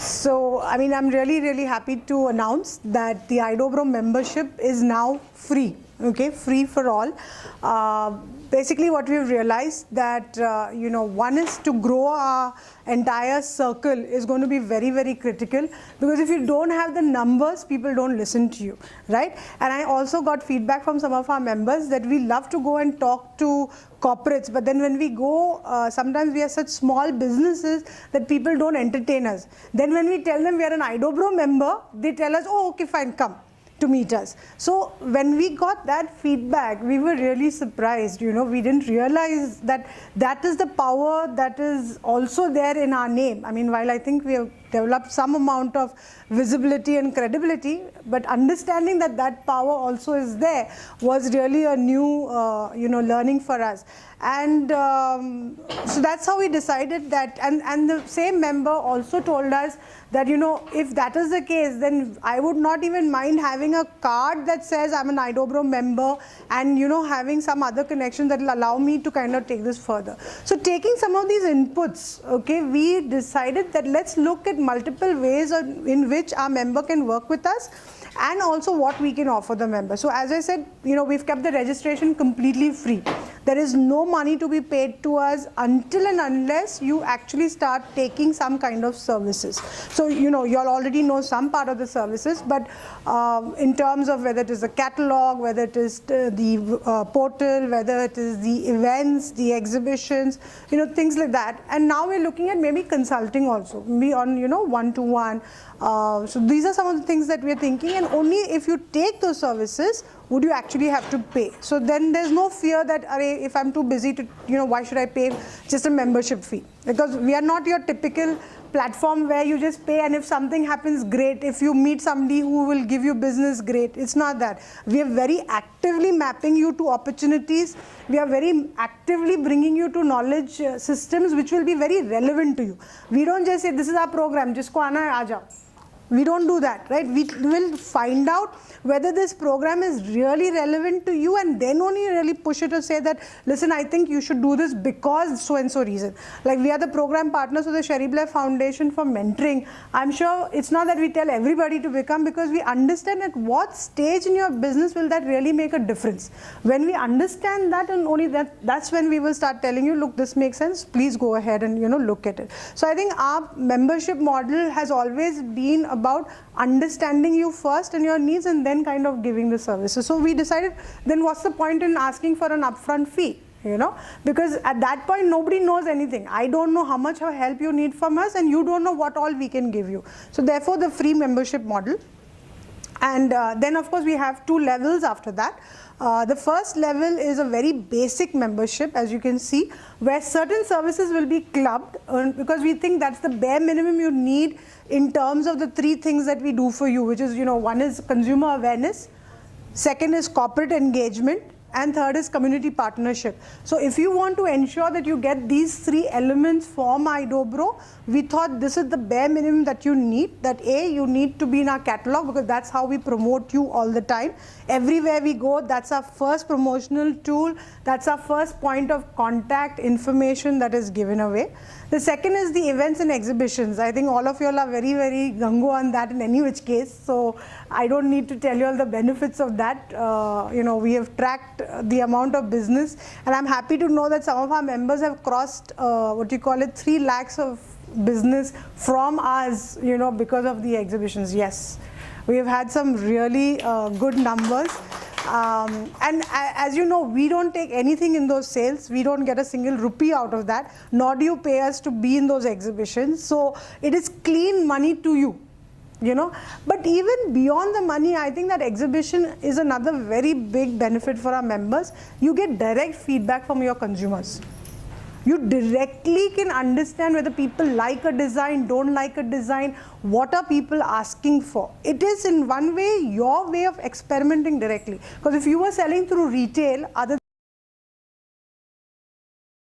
So, I mean, I'm really happy to announce that the iDobro membership is now free, okay, free for all. Basically what we've realized that, one is to grow our entire circle is going to be very critical, because if you don't have the numbers, people don't listen to you, right? And I also got feedback from some of our members that we love to go and talk to corporates, but then when we go, sometimes we are such small businesses that people don't entertain us. Then when we tell them we are an iDobro member, they tell us, oh, okay, fine, come to meet us. So when we got that feedback, we were really surprised. We didn't realize that that is the power that is also there in our name. I mean, while I think we have developed some amount of visibility and credibility, but understanding that that power also is there was really a new learning for us. And so that's how we decided that, and the same member also told us that, if that is the case, then I would not even mind having a card that says I'm an iDobro member, and having some other connection that will allow me to kind of take this further. So taking some of these inputs, okay, we decided that let's look at multiple ways in which our member can work with us, and also what we can offer the member. So as I said, we've kept the registration completely free. There is no money to be paid to us until and unless you actually start taking some kind of services. So, you all already know some part of the services, but in terms of whether it is the catalog, whether it is the portal, whether it is the events, the exhibitions, things like that. And now we're looking at maybe consulting also, maybe on, one-to-one. So these are some of the things that we're thinking, and only if you take those services would you actually have to pay. So then there's no fear that, if I'm too busy to, why should I pay just a membership fee? Because we are not your typical platform where you just pay, and if something happens, great. If you meet somebody who will give you business, great. It's not that. We are very actively mapping you to opportunities. We are very actively bringing you to knowledge systems which will be very relevant to you. We don't just say, this is our program, jisko aana hai, aa jao. We don't do that, right? We will find out whether this program is really relevant to you, and then only really push it to say that, listen, I think you should do this because so and so reason. Like, we are the program partners of the Sherry Blair Foundation for mentoring. I'm sure it's not that we tell everybody to become, because we understand at what stage in your business will that really make a difference. When we understand that, and only that's when we will start telling you, look, this makes sense, please go ahead and look at it. So I think our membership model has always been about understanding you first and your needs, and then kind of giving the services. So we decided, then what's the point in asking for an upfront fee? Because at that point nobody knows anything. I don't know how much help you need from us, and you don't know what all we can give you. So therefore the free membership model. And then of course we have two levels after that. The first level is a very basic membership, as you can see, where certain services will be clubbed, because we think that's the bare minimum you need in terms of the three things that we do for you, which is, one is consumer awareness, second is corporate engagement, and third is community partnership. So if you want to ensure that you get these three elements from iDobro, we thought this is the bare minimum that you need. That A, you need to be in our catalog, because that's how we promote you all the time. Everywhere we go, that's our first promotional tool. That's our first point of contact, information that is given away. The second is the events and exhibitions. I think all of you all are very gung-ho on that in any which case. So I don't need to tell you all the benefits of that. We have tracked the amount of business, and I'm happy to know that some of our members have crossed 3 lakhs of business from us, because of the exhibitions. Yes, we have had some really good numbers. And as you know, we don't take anything in those sales. We don't get a single rupee out of that, nor do you pay us to be in those exhibitions. So it is clean money to you. But even beyond the money, I think that exhibition is another very big benefit for our members. You get direct feedback from your consumers. You directly can understand whether people like a design, don't like a design, what are people asking for. It is in one way your way of experimenting directly. Because if you were selling through retail, other